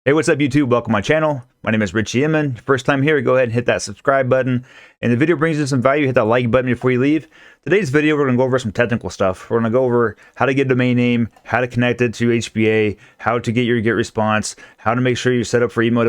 Hey, what's up YouTube? Welcome to my channel. My name is Richie Inman. First time here, go ahead and hit that subscribe button. And the video brings you some value, hit that like button before you leave. Today's video, we're going to go over some technical stuff. We're going to go over how to get a domain name, how to connect it to HBA, how to get your GET response, how to make sure you're set up for email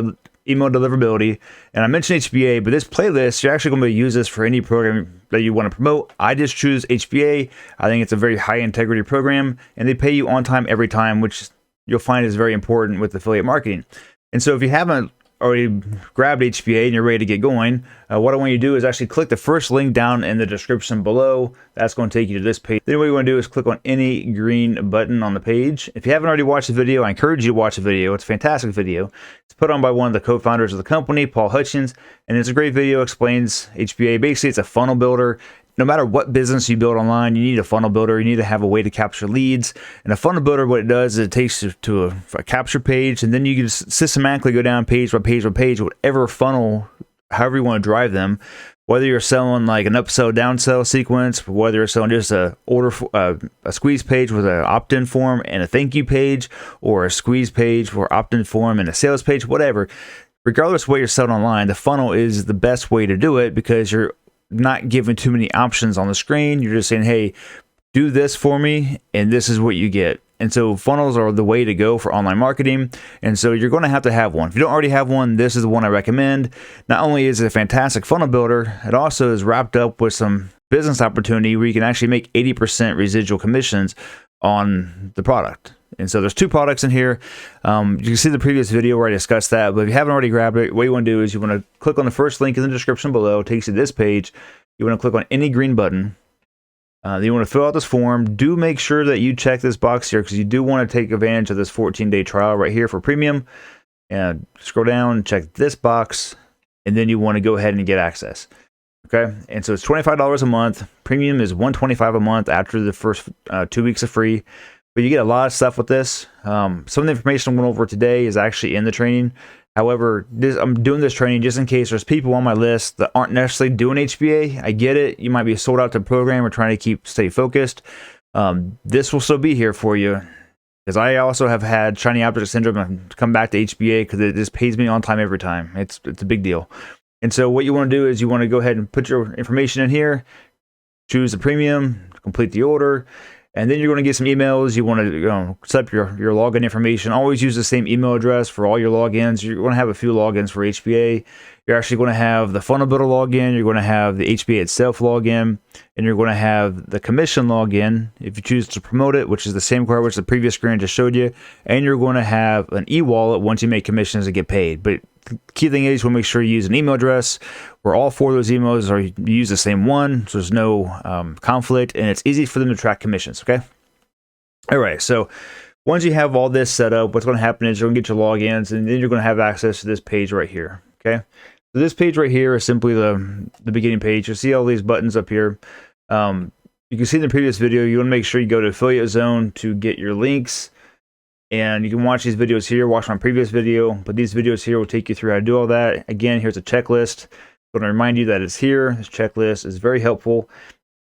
deliverability. And I mentioned HBA, but this playlist, you're actually going to use this for any program that you want to promote. I just choose HBA. I think it's a very high integrity program, and they pay you on time every time, which you'll find is very important with affiliate marketing. And so if you haven't already grabbed HBA and you're ready to get going, what I want you to do is actually click the first link down in the description below. That's going to take you to this page. Then what you want to do is click on any green button on the page. If you haven't already watched the video, I encourage you to watch the video. It's a fantastic video. It's put on by one of the co-founders of the company, Paul Hutchins, and it's a great video. Explains HBA. Basically, it's a funnel builder. No matter what business you build online, you need a funnel builder. You need to have a way to capture leads. And a funnel builder, what it does is it takes you to a capture page, and then you can just systematically go down page by page by page, whatever funnel, however you want to drive them. Whether you're selling like an upsell, downsell sequence, whether you're selling just a squeeze page with an opt-in form and a thank you page, or a squeeze page for opt-in form and a sales page, whatever. Regardless of what you're selling online, the funnel is the best way to do it because you're not given too many options on the screen. You're just saying, hey, do this for me, and this is what you get. And so funnels are the way to go for online marketing. And so you're going to have one. If you don't already have one, this is the one I recommend. Not only is it a fantastic funnel builder, it also is wrapped up with some business opportunity where you can actually make 80% residual commissions on the product. And so there's two products in here. You can see the previous video where I discussed that, but if you haven't already grabbed it, what you want to do is you want to click on the first link in the description below. It takes you to this page. You want to click on any green button. Then you want to fill out this form. Do make sure that you check this box here because you do want to take advantage of this 14-day trial right here for premium. And scroll down, check this box, and then you want to go ahead and get access. Okay, and so it's $25 a month. Premium is $125 a month after the first 2 weeks of free. But you get a lot of stuff with this. Some of the information I'm going over today is actually in the training. However, I'm doing this training just in case there's people on my list that aren't necessarily doing HBA. I get it. You might be sold out to the program or trying to stay focused. This will still be here for you because I also have had shiny object syndrome and come back to HBA because it just pays me on time every time. It's a big deal. And so what you want to do is you want to go ahead and put your information in here, choose the premium, complete the order. And then you're going to get some emails. You want to set up your login information. Always use the same email address for all your logins. You're going to have a few logins for HBA. You're actually going to have the funnel builder login. You're going to have the HBA itself login. And you're going to have the commission login if you choose to promote it, which is the same card which the previous screen just showed you. And you're going to have an e-wallet once you make commissions and get paid. But the key thing is you want to make sure you use an email address where all four of those emails are you use the same one, so there's no conflict, and it's easy for them to track commissions. Okay. All right. So once you have all this set up, what's going to happen is you're going to get your logins, and then you're going to have access to this page right here. Okay. So this page right here is simply the beginning page. You'll see all these buttons up here. You can see in the previous video, you want to make sure you go to Affiliate Zone to get your links. And you can watch these videos here, watch my previous video, but these videos here will take you through how to do all that. Again, here's a checklist. I want to remind you that it's here. This checklist is very helpful,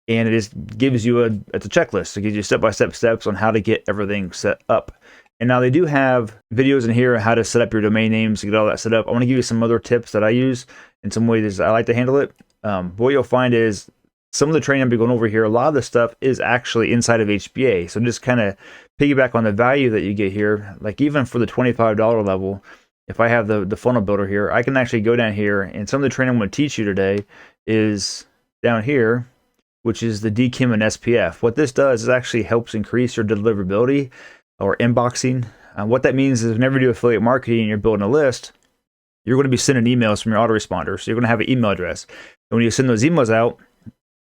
and it gives you it's a checklist. It gives you step-by-step steps on how to get everything set up. And now they do have videos in here on how to set up your domain names to get all that set up. I want to give you some other tips that I use and some ways I like to handle it. But what you'll find is some of the training I'm going over here, a lot of the stuff is actually inside of HBA. So just kind of piggyback on the value that you get here. Like even for the $25 level, if I have the funnel builder here, I can actually go down here, and some of the training I'm going to teach you today is down here, which is the DKIM and SPF. What this does is actually helps increase your deliverability or inboxing. What that means is whenever you do affiliate marketing and you're building a list, you're going to be sending emails from your autoresponder. So you're going to have an email address. And when you send those emails out,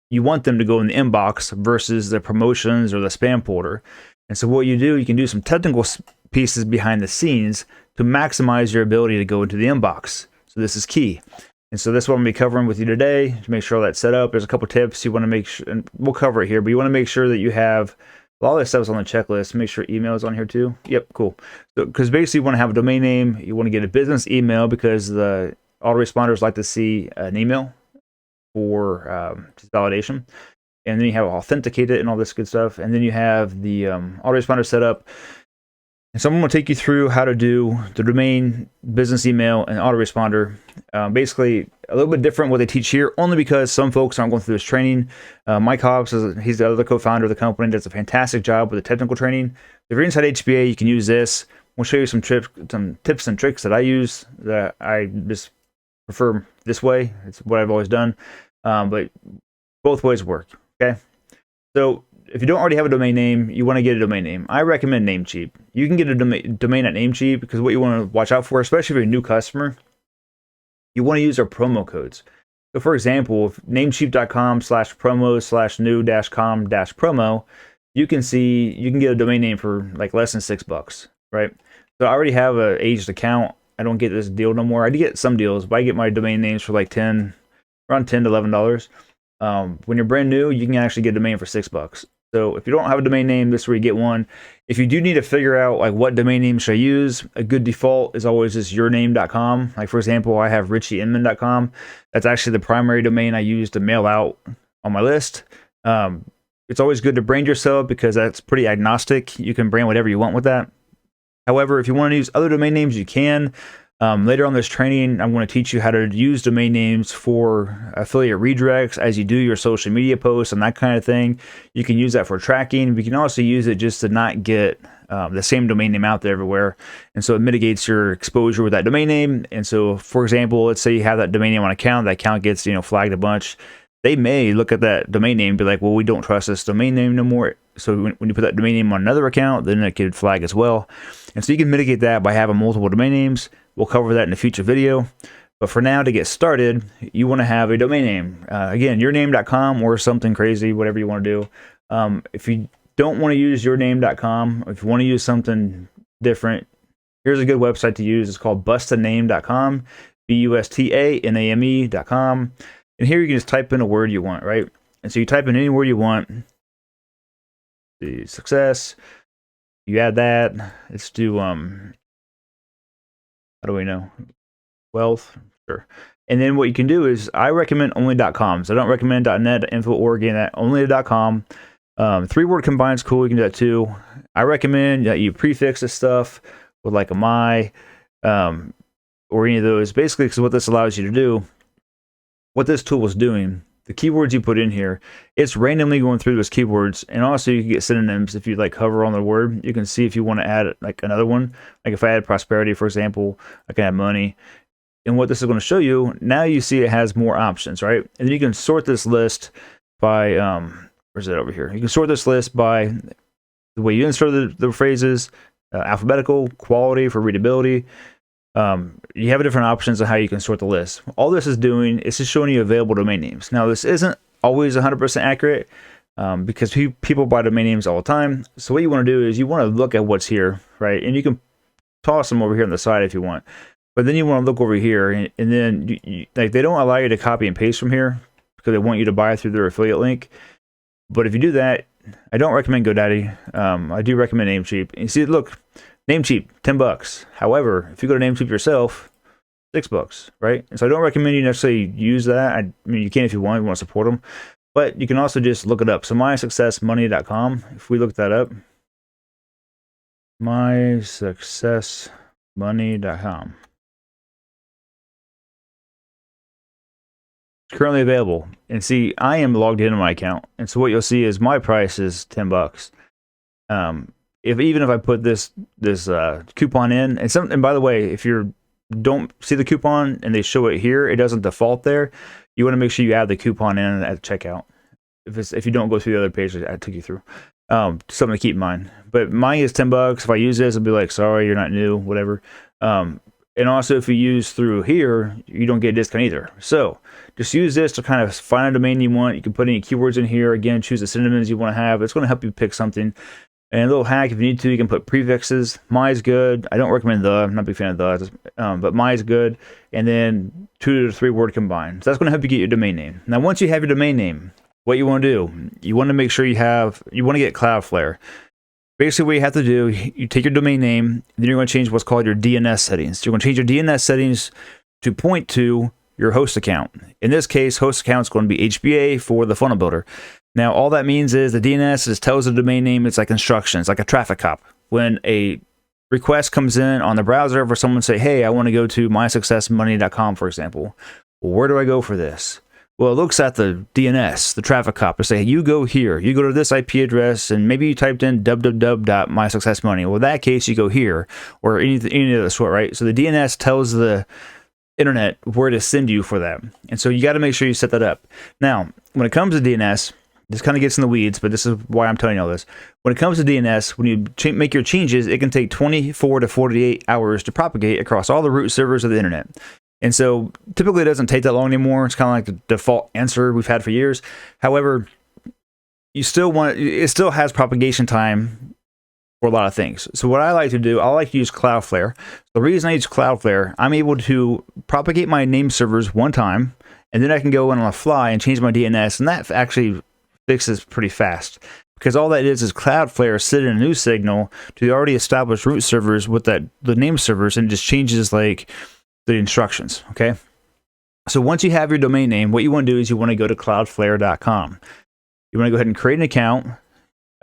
you want them to go in the inbox versus the promotions or the spam folder. And so what you do, you can do some technical pieces behind the scenes to maximize your ability to go into the inbox. So this is key. And so that's what I'm going to be covering with you today to make sure that's set up. There's a couple tips you want to make sure, and we'll cover it here, but you want to make sure that you have all this stuff is on the checklist. Make sure email is on here too. Yep, cool. So, because basically you want to have a domain name, you want to get a business email because the autoresponders like to see an email for validation. And then you have authenticated and all this good stuff. And then you have the autoresponder set up. And so I'm going to take you through how to do the domain, business email, and autoresponder. Basically, a little bit different what they teach here, only because some folks aren't going through this training. Mike Hobbs, he's the other co-founder of the company, does a fantastic job with the technical training. If you're inside HBA, you can use this. We'll show you some tips and tricks that I use that I just prefer this way. It's what I've always done, but both ways work. Okay, so if you don't already have a domain name, you want to get a domain name. I recommend Namecheap. You can get a domain at Namecheap because what you want to watch out for, especially if you're a new customer, you want to use our promo codes. So for example, namecheap.com/promo/new-com-promo, you can see you can get a domain name for like less than $6, right? So I already have a aged account. I don't get this deal no more. I do get some deals, but I get my domain names for like around $10 to $11. When you're brand new, you can actually get a domain for $6. So if you don't have a domain name, this is where you get one. If you do need to figure out like what domain name should I use, a good default is always just yourname.com. Like for example, I have richieInman.com. That's actually the primary domain I use to mail out on my list. It's always good to brand yourself because that's pretty agnostic. You can brand whatever you want with that. However, if you want to use other domain names, you can. Later on this training, I'm going to teach you how to use domain names for affiliate redirects as you do your social media posts and that kind of thing. You can use that for tracking. We can also use it just to not get the same domain name out there everywhere. And so it mitigates your exposure with that domain name. And so, for example, let's say you have that domain name on account, that account gets flagged a bunch. They may look at that domain name and be like, well, we don't trust this domain name no more. So when you put that domain name on another account, then it could flag as well. And so you can mitigate that by having multiple domain names. We'll cover that in a future video. But for now, to get started, you want to have a domain name. Again, yourname.com or something crazy, whatever you want to do. If you don't want to use yourname.com, if you want to use something different, here's a good website to use. It's called bustaname.com, bustaname.com. And here you can just type in a word you want, right? And so you type in any word you want. The success, you add that. Let's do how do we know? Wealth, sure. And then what you can do is I recommend only .coms. I don't recommend .net, info, org, and that. Only .com. 3-word combined is cool. You can do that too. I recommend that you prefix this stuff with like a my or any of those. Basically, because what this allows you to do, what this tool is doing, the keywords you put in here, it's randomly going through those keywords. And also you can get synonyms. If you like hover on the word, you can see if you want to add like another one. Like if I add prosperity, for example, I can add money. And what this is going to show you, now you see it has more options, right? And then you can sort this list by, where's it over here? You can sort this list by the way you insert the phrases, alphabetical, quality for readability. You have different options of how you can sort the list. All this is doing is just showing you available domain names. Now, this isn't always 100% accurate because people buy domain names all the time. So what you want to do is you want to look at what's here, right? And you can toss them over here on the side if you want. But then you want to look over here, and then like they don't allow you to copy and paste from here because they want you to buy through their affiliate link. But if you do that, I don't recommend GoDaddy. I do recommend Namecheap. And you see, look. Namecheap, $10. However, if you go to Namecheap yourself, $6, right? And so I don't recommend you necessarily use that. I mean, you can if you want to support them, but you can also just look it up. So mysuccessmoney.com, if we look that up, mysuccessmoney.com. It's currently available. And see, I am logged into my account. And so what you'll see is my price is $10. Even if I put this coupon in, and by the way, if you don't see the coupon and they show it here, it doesn't default there. You want to make sure you add the coupon in at checkout. If you don't go through the other page I took you through, something to keep in mind. But mine is $10. If I use this, I'll be like, sorry, you're not new, whatever. And also, if you use through here, you don't get a discount either. So just use this to kind of find a domain you want. You can put any keywords in here. Again, choose the synonyms you want to have. It's going to help you pick something. And a little hack, if you need to, you can put prefixes. My is good. I don't recommend the. I'm not a big fan of the, but my is good. And then 2 to 3-word combined. So that's going to help you get your domain name. Now, once you have your domain name, what you want to do, you want to make sure you want to get Cloudflare. Basically, what you have to do, you take your domain name, then you're going to change what's called your DNS settings. You're going to change your DNS settings to point to your host account. In this case, host account is going to be HBA for the funnel builder. Now, all that means is the DNS tells the domain name, it's like instructions, like a traffic cop. When a request comes in on the browser for someone to say, hey, I want to go to mysuccessmoney.com, for example. Well, where do I go for this? Well, it looks at the DNS, the traffic cop, and say, you go here. You go to this IP address, and maybe you typed in www.mysuccessmoney. Well, in that case, you go here, or any of the sort, right? So the DNS tells the internet where to send you for that. And so you got to make sure you set that up. Now, when it comes to DNS, this kind of gets in the weeds, but this is why I'm telling you all this. When it comes to DNS, when you make your changes, it can take 24 to 48 hours to propagate across all the root servers of the internet. And so typically it doesn't take that long anymore. It's kind of like the default answer we've had for years. However, it still has propagation time for a lot of things. So what I like to do, I like to use Cloudflare. The reason I use Cloudflare, I'm able to propagate my name servers one time, and then I can go in on the fly and change my DNS, and that actually fixes pretty fast. Because all that is Cloudflare sending a new signal to the already established root servers with the name servers, and it just changes like the instructions, okay? So once you have your domain name, what you want to do is you want to go to cloudflare.com. You want to go ahead and create an account.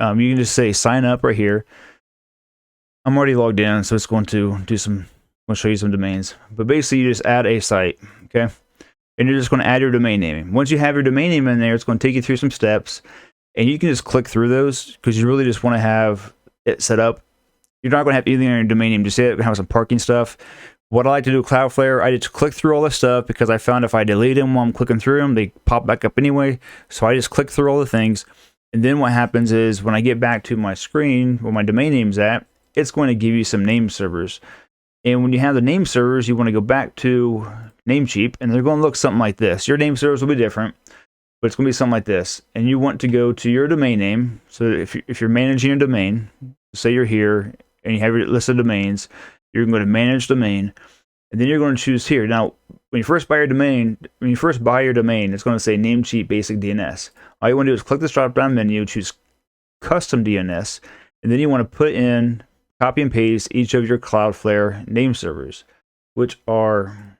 You can just say sign up right here. I'm already logged in, so it's going to show you some domains. But basically, you just add a site, okay? And you're just going to add your domain name. Once you have your domain name in there, it's going to take you through some steps, and you can just click through those because you really just want to have it set up. You're not going to have anything on your domain name just yet. You're going to have some parking stuff. What I like to do with Cloudflare, I just click through all this stuff because I found if I delete them while I'm clicking through them, they pop back up anyway. So I just click through all the things. And then what happens is when I get back to my screen where my domain name's at, it's going to give you some name servers. And when you have the name servers, you want to go back to Namecheap, and they're going to look something like this. Your name servers will be different, but it's going to be something like this. And you want to go to your domain name. So if you're managing a domain, say you're here and you have your list of domains, you're going to manage domain, and then you're going to choose here. Now, when you first buy your domain, it's going to say Namecheap Basic DNS. All you want to do is click this drop-down menu, choose Custom DNS, and then you want to put in, copy and paste each of your Cloudflare name servers, which are,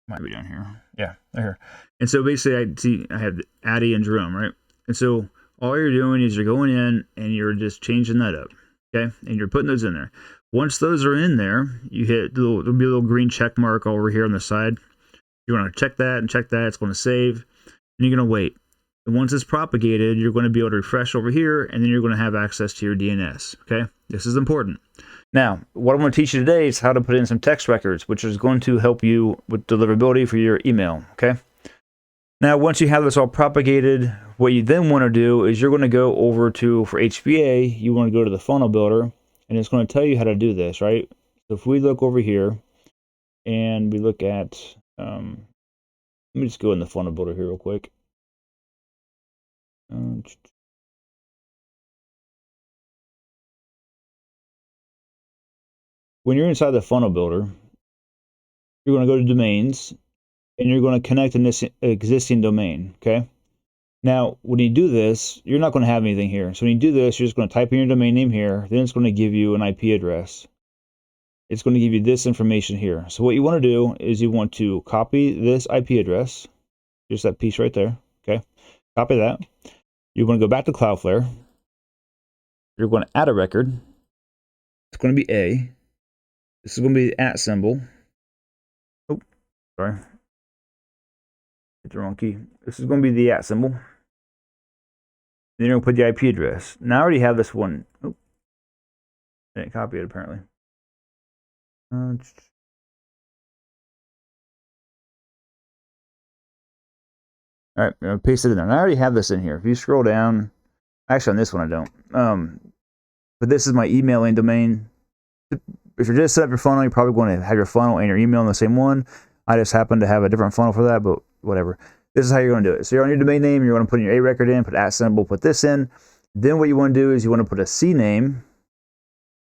might be down here. Yeah, they're here. And so basically, I have Addy and Jerome, right? And so all you're doing is you're going in and you're just changing that up, okay? And you're putting those in there. Once those are in there, you hit there'll be a little green check mark over here on the side. You're going to check that and check that. It's going to save, and you're going to wait. And once it's propagated, you're going to be able to refresh over here, and then you're going to have access to your DNS. Okay, this is important. Now, what I'm going to teach you today is how to put in some text records, which is going to help you with deliverability for your email. Okay. Now, once you have this all propagated, what you then want to do is you're going to go over to, for HBA, you want to go to the funnel builder. And it's going to tell you how to do this, right? So if we look over here and we look at, let me just go in the funnel builder here real quick. When you're inside the funnel builder, you're going to go to domains and you're going to connect an existing domain, okay? Now, when you do this, you're not going to have anything here. So when you do this, you're just going to type in your domain name here. Then it's going to give you an IP address. It's going to give you this information here. So what you want to do is you want to copy this IP address, just that piece right there, okay? Copy that. You're going to go back to Cloudflare. You're going to add a record. It's going to be A. This is going to be the @ symbol. Oh, sorry. Hit the wrong key. This is going to be the @ symbol. Then you're going to put the IP address. Now I already have this one. Oh, I didn't copy it apparently. All right, I'll paste it in there. And I already have this in here. If you scroll down, actually on this one I don't. But this is my emailing domain. If you're just setting up your funnel, you're probably going to have your funnel and your email in the same one. I just happen to have a different funnel for that, but whatever. This is how you're going to do it. So you're on your domain name, you're going to put in your A record in, put @ symbol, put this in. Then what you want to do is you want to put a C name.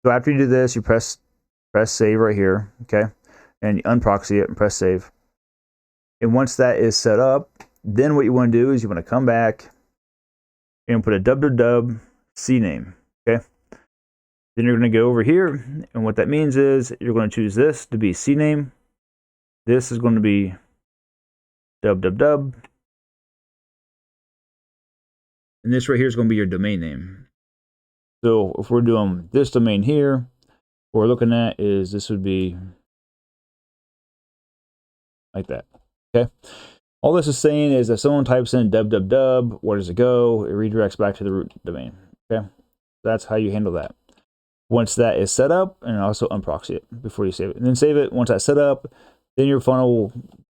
So after you do this, you press save right here, okay? And you unproxy it and press save. And once that is set up, then what you want to do is you want to come back and put a www CNAME, okay? Then you're going to go over here, and what that means is you're going to choose this to be CNAME. This is going to be www. And this right here is going to be your domain name. So if we're doing this domain here, what we're looking at is this would be like that. Okay. All this is saying is if someone types in www, where does it go? It redirects back to the root domain. Okay. That's how you handle that. Once that is set up, and also unproxy it before you save it. And then save it. Once that's set up, then your funnel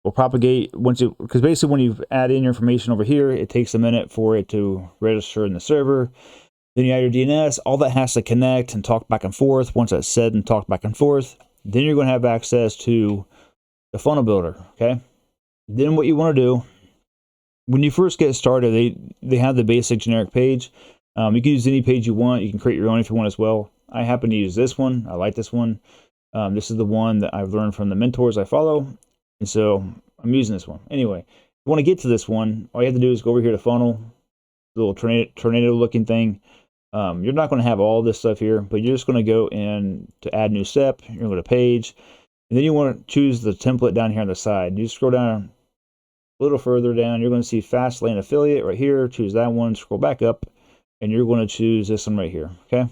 will propagate once you, because basically when you add in your information over here, it takes a minute for it to register in the server. Then you add your DNS, all that has to connect and talk back and forth. Once that's said and talked back and forth, then you're going to have access to the funnel builder, okay? Then what you want to do, when you first get started, they have the basic generic page. You can use any page you want. You can create your own if you want as well. I happen to use this one. I like this one. This is the one that I've learned from the mentors I follow. And so I'm using this one. Anyway, if you want to get to this one, all you have to do is go over here to funnel, the little tornado looking thing. You're not going to have all this stuff here, but you're just going to go in to add new step. You're going to go to page. And then you want to choose the template down here on the side. You scroll down a little further down. You're going to see Fastlane Affiliate right here. Choose that one. Scroll back up. And you're going to choose this one right here. Okay.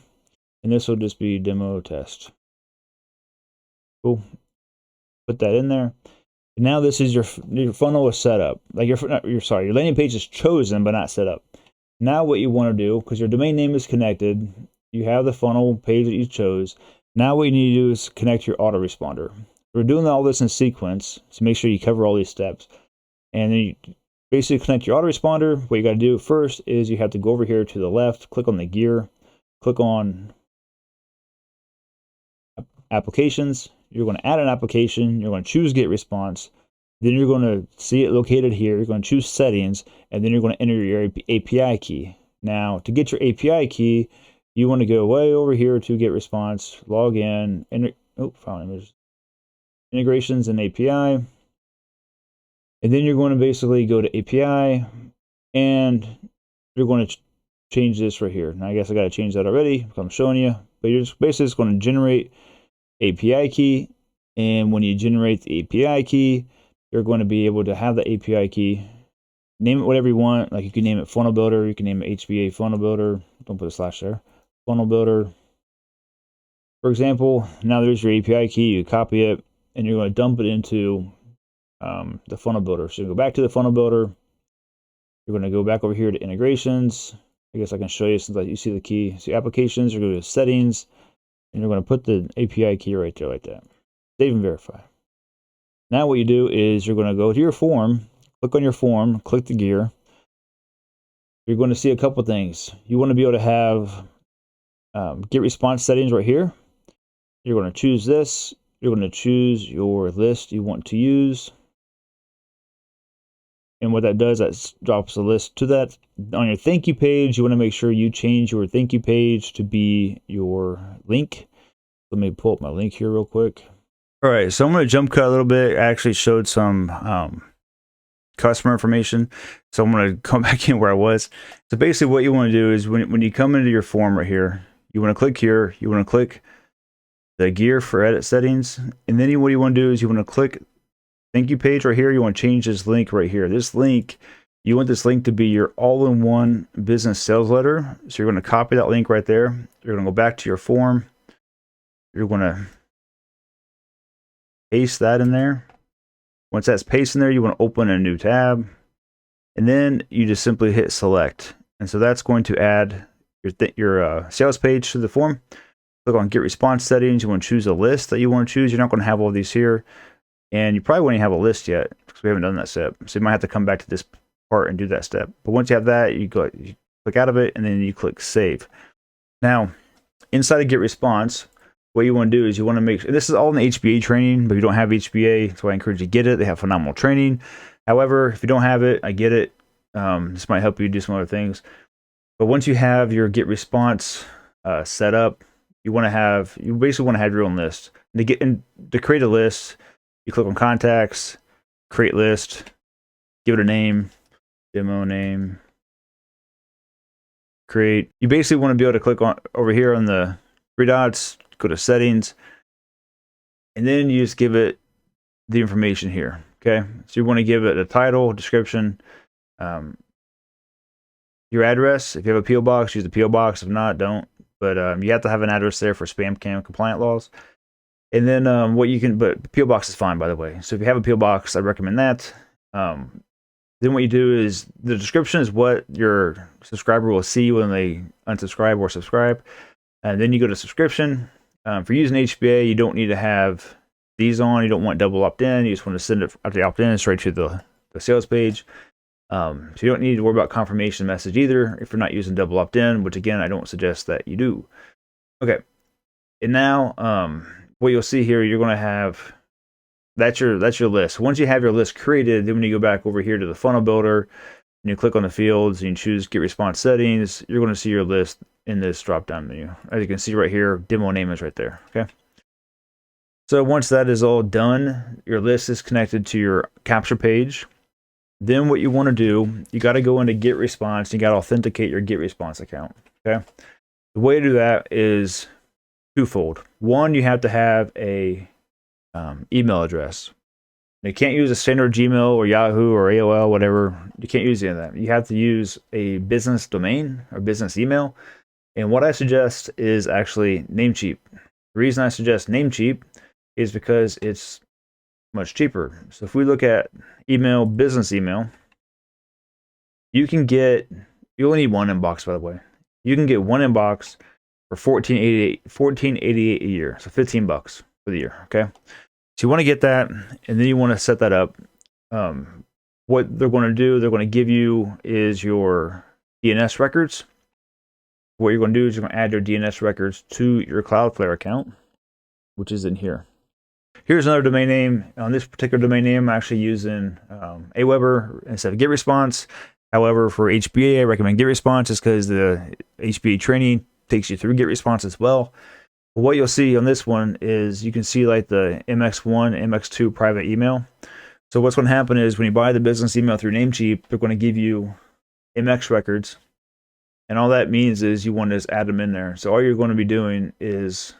And this will just be demo test. Cool. Put that in there. And now this is your funnel is set up. Like your landing page is chosen but not set up. Now what you want to do, because your domain name is connected, you have the funnel page that you chose. Now what you need to do is connect your autoresponder. We're doing all this in sequence to make sure you cover all these steps. And then you basically connect your autoresponder. What you got to do first is you have to go over here to the left, click on the gear, click on applications. You're going to add an application. You're going to choose get response. Then you're going to see it located here. You're going to choose settings, and then you're going to enter your API key. Now, to get your API key, you want to go way over here to get response, log in, file image, integrations and API. And then you're going to basically go to API, and you're going to change this right here. Now, I guess I got to change that already because I'm showing you. But you're just basically just going to generate API key. And when you generate the API key, you're going to be able to have the API key. Name it whatever you want. Like you can name it Funnel Builder. You can name it HBA Funnel Builder. Don't put a slash there. Funnel Builder. For example, now there's your API key. You copy it, and you're going to dump it into the Funnel Builder. So you go back to the Funnel Builder. You're going to go back over here to integrations. I guess I can show you since you see the key. So applications, you're going to go to settings, and you're going to put the API key right there like that. Save and verify. Now what you do is you're going to go to your form, click on your form, click the gear. You're going to see a couple things. You want to be able to have get response settings right here. You're going to choose this. You're going to choose your list you want to use. And what that does, that drops the list to that. On your thank you page, you want to make sure you change your thank you page to be your link. Let me pull up my link here real quick. All right, so I'm going to jump cut a little bit. I actually showed some customer information. So I'm going to come back in where I was. So basically what you want to do is when you come into your form right here, you want to click here. You want to click the gear for edit settings. And then what you want to do is you want to click thank you page right here. You want to change this link right here. This link, you want this link to be your all-in-one business sales letter. So you're going to copy that link right there. You're going to go back to your form. You're going to paste that in there. Once that's pasted in there, you want to open a new tab. And then you just simply hit select. And so that's going to add your sales page to the form. Click on get response settings. You want to choose a list that you want to choose. You're not going to have all these here. And you probably won't even have a list yet because we haven't done that step. So you might have to come back to this part and do that step. But once you have that, you click out of it and then you click save. Now, inside of get response, what you want to do is you want to make sure, this is all in the HBA training, but if you don't have HBA, so I encourage you to get it. They have phenomenal training. However, if you don't have it, I get it. This might help you do some other things. But once you have your get response set up, you basically want to have your own list. To create a list, you click on contacts, create list, give it a name, demo name, create. You basically want to be able to click on over here on the three dots, go to settings, and then you just give it the information here. Okay, so you want to give it a title, description, your address. If you have a PO box, use the PO box. If not, don't. but you have to have an address there for spam cam compliant laws. And then but PO box is fine, by the way. So if you have a PO box, I recommend that. Then what you do is the description is what your subscriber will see when they unsubscribe or subscribe. And then you go to subscription. For using HBA, you don't need to have these on. You don't want double opt-in. You just want to send it after you opt in straight to the sales page. So you don't need to worry about confirmation message either if you're not using double opt-in, which again, I don't suggest that you do. Okay. And now what you'll see here, you're going to have that's your list. Once you have your list created, then when you go back over here to the funnel builder and you click on the fields and you choose get response settings, you're going to see your list in this drop down menu. As you can see right here, demo name is right there. Okay. So once that is all done, your list is connected to your capture page. Then what you want to do, you got to go into get response. You got to authenticate your get response account. Okay. The way to do that is twofold. One, you have to have a email address. You can't use a standard Gmail or Yahoo or AOL, whatever. You can't use any of that. You have to use a business domain or business email. And what I suggest is actually Namecheap. The reason I suggest Namecheap is because it's much cheaper. So if we look at email, business email, you only need one inbox, by the way. You can get one inbox for $14.88 a year. So $15 for the year. Okay. So you want to get that, and then you want to set that up. What they're going to do, they're going to give you is your DNS records. What you're going to do is you're going to add your DNS records to your Cloudflare account, which is in here. Here's another domain name. On this particular domain name, I'm actually using Aweber instead of GetResponse. However, for HBA, I recommend GetResponse just because the HBA training takes you through GetResponse as well. What you'll see on this one is you can see like the MX1, MX2 private email. So what's going to happen is when you buy the business email through Namecheap, they're going to give you MX records. And all that means is you want to just add them in there. So all you're going to be doing is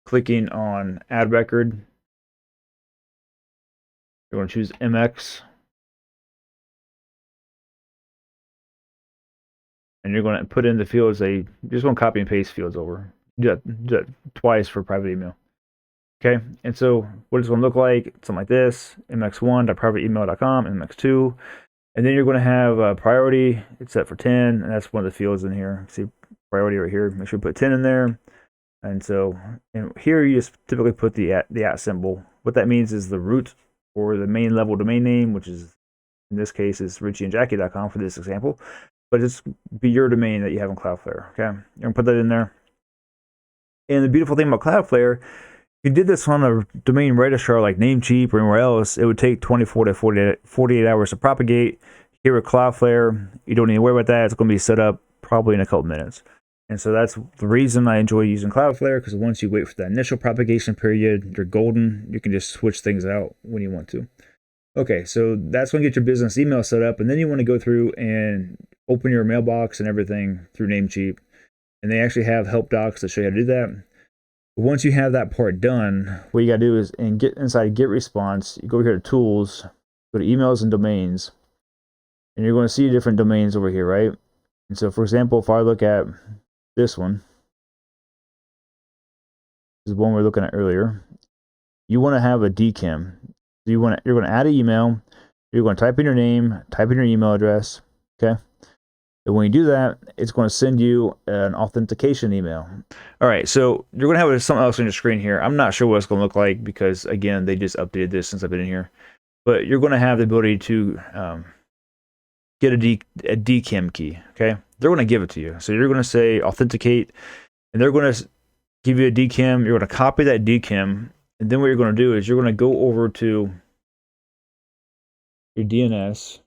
clicking on add record. You're going to choose MX. And you're going to put in the fields, you're just going to copy and paste fields over. Do that twice for private email. Okay, and so what it's going to look like, something like this, mx1.privateemail.com, mx2, and then you're going to have priority, it's set for 10, and that's one of the fields in here. See priority right here, make sure you put 10 in there. And so and here you just typically put the at symbol. What that means is the root or the main level domain name, which is, in this case, is richieandjackie.com for this example. But it's be your domain that you have in Cloudflare. Okay, you're gonna put that in there. And the beautiful thing about Cloudflare, if you did this on a domain registrar like Namecheap or anywhere else, it would take 24 to 48 hours to propagate. Here with Cloudflare, you don't need to worry about that. It's going to be set up probably in a couple minutes. And so that's the reason I enjoy using Cloudflare, because once you wait for that initial propagation period, you're golden. You can just switch things out when you want to. Okay, so that's going to get your business email set up, and then you want to go through and open your mailbox and everything through Namecheap. And they actually have help docs that show you how to do that. But once you have that part done, what you got to do is inside GetResponse, you go over here to Tools, go to Emails and Domains, and you're going to see different domains over here, right? And so, for example, if I look at this one, this is one we were looking at earlier, you want to have a DKIM. You're going to add an email. You're going to type in your name, type in your email address. Okay. And when you do that, it's going to send you an authentication email. All right. So you're going to have something else on your screen here. I'm not sure what it's going to look like because, again, they just updated this since I've been in here. But you're going to have the ability to get a DKIM key. Okay. They're going to give it to you. So you're going to say authenticate, and they're going to give you a DKIM. You're going to copy that DKIM. And then what you're going to do is you're going to go over to your DNS.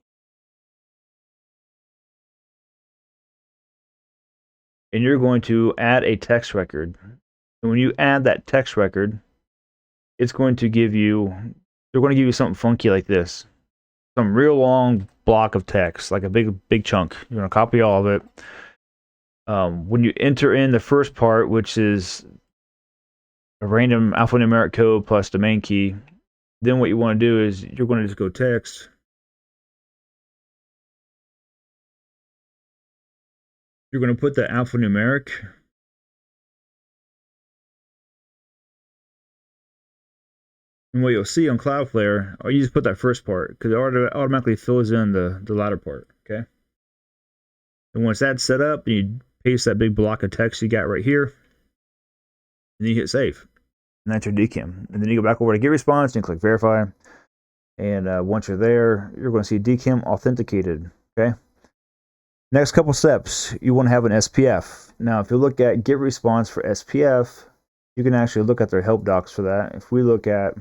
And you're going to add a text record. And when you add that text record, it's going to give you, they're going to give you something funky like this. Some real long block of text, like a big chunk. You're going to copy all of it. When you enter in the first part, which is a random alphanumeric code plus domain key, then what you want to do is you're going to just go text. you're going to put the alphanumeric. And what you'll see on Cloudflare, you just put that first part because it automatically fills in the latter part, okay? And once that's set up, you paste that big block of text you got right here, and then you hit save. And that's your DKIM. And then you go back over to GetResponse and you click verify. And once you're there, you're going to see DKIM authenticated, okay? Next couple steps, you want to have an SPF. Now, if you look at GetResponse for SPF, you can actually look at their help docs for that. If we look at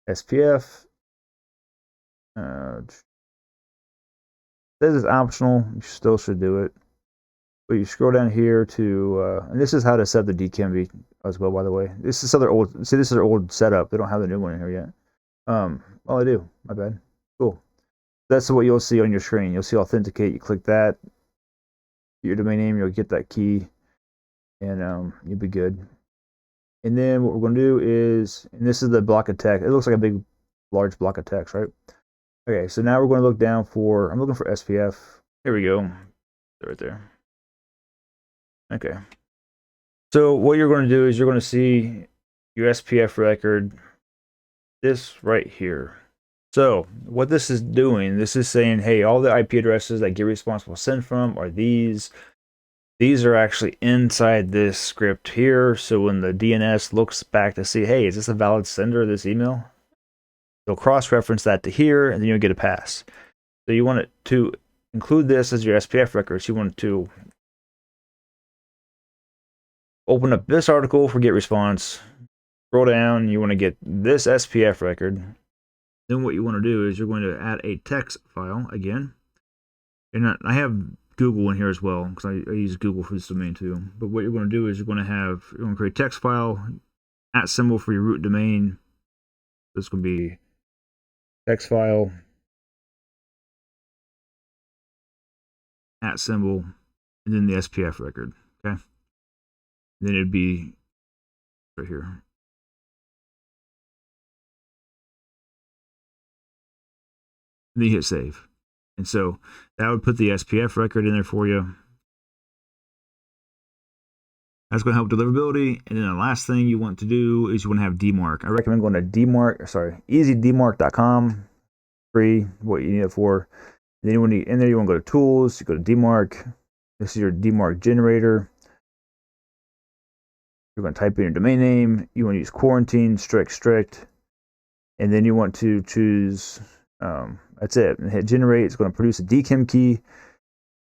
SPF, says it's optional. You still should do it. But you scroll down here to, and this is how to set the DKIM as well, by the way. This is their old, see, this is their old setup. They don't have the new one in here yet. Oh, I do. My bad. Cool. That's what you'll see on your screen. You'll see authenticate. You click that. Your domain name. You'll get that key, and you'll be good. And then what we're going to do is, and this is the block of text. It looks like a big, large block of text, right? Okay, so now we're going to look down for, I'm looking for SPF. Here we go. Right there. Okay. So what you're going to do is you're going to see your SPF record, this right here. So what this is doing, this is saying, hey, all the IP addresses that GetResponse will send from are these. These are actually inside this script here. So when the DNS looks back to see, hey, is this a valid sender of this email? They'll cross-reference that to here, and then you'll get a pass. So you want it to include this as your SPF records. You want to open up this article for GetResponse, scroll down, you want to get this SPF record. Then what you want to do is you're going to add a text file again. And I have Google in here as well, because I use Google for this domain too. But what you're going to do is you're going to create a text file, @ symbol for your root domain. This is going to be text file, @ symbol, and then the SPF record, okay? Then it'd be right here. And then you hit save. And so that would put the SPF record in there for you. That's going to help deliverability. And then the last thing you want to do is you want to have DMARC. I recommend going to easydmarc.com. Free, what you need it for. And then when you in there, you want to go to tools, you go to DMARC. This is your DMARC generator. You're going to type in your domain name. You want to use quarantine, strict. And then you want to choose, that's it. And hit generate. It's going to produce a DKIM key.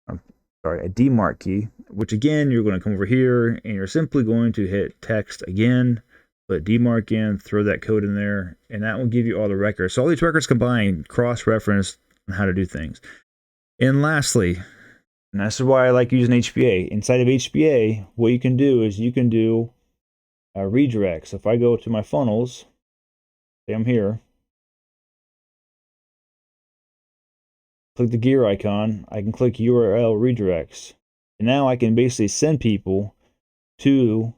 A DMARC key, which again, you're going to come over here and you're simply going to hit text again, put DMARC in, throw that code in there, and that will give you all the records. So all these records combined, cross-referenced on how to do things. And lastly, and this is why I like using HBA. Inside of HBA, what you can do is you can do redirects. If I go to my funnels, say I'm here, click the gear icon, I can click URL redirects. And now I can basically send people to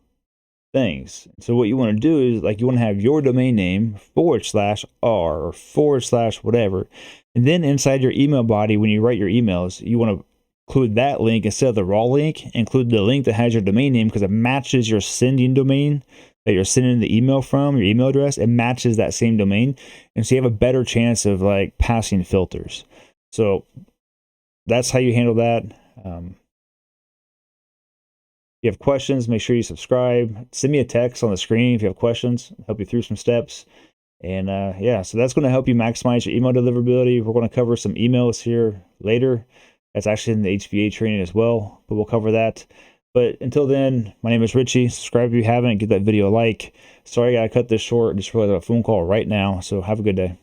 things. So what you want to do is, like, you want to have your domain name /r or / whatever. And then inside your email body, when you write your emails, you want to include that link instead of the raw link. Include the link that has your domain name because it matches your sending domain that you're sending the email from, your email address. It matches that same domain. And so you have a better chance of like passing filters. So that's how you handle that. If you have questions, make sure you subscribe. Send me a text on the screen if you have questions. I'll help you through some steps. And yeah, so that's going to help you maximize your email deliverability. We're going to cover some emails here later. That's actually in the HBA training as well, but we'll cover that. But until then, my name is Richie. Subscribe if you haven't. Give that video a like. Sorry I got to cut this short. Just realized I have a phone call right now. So have a good day.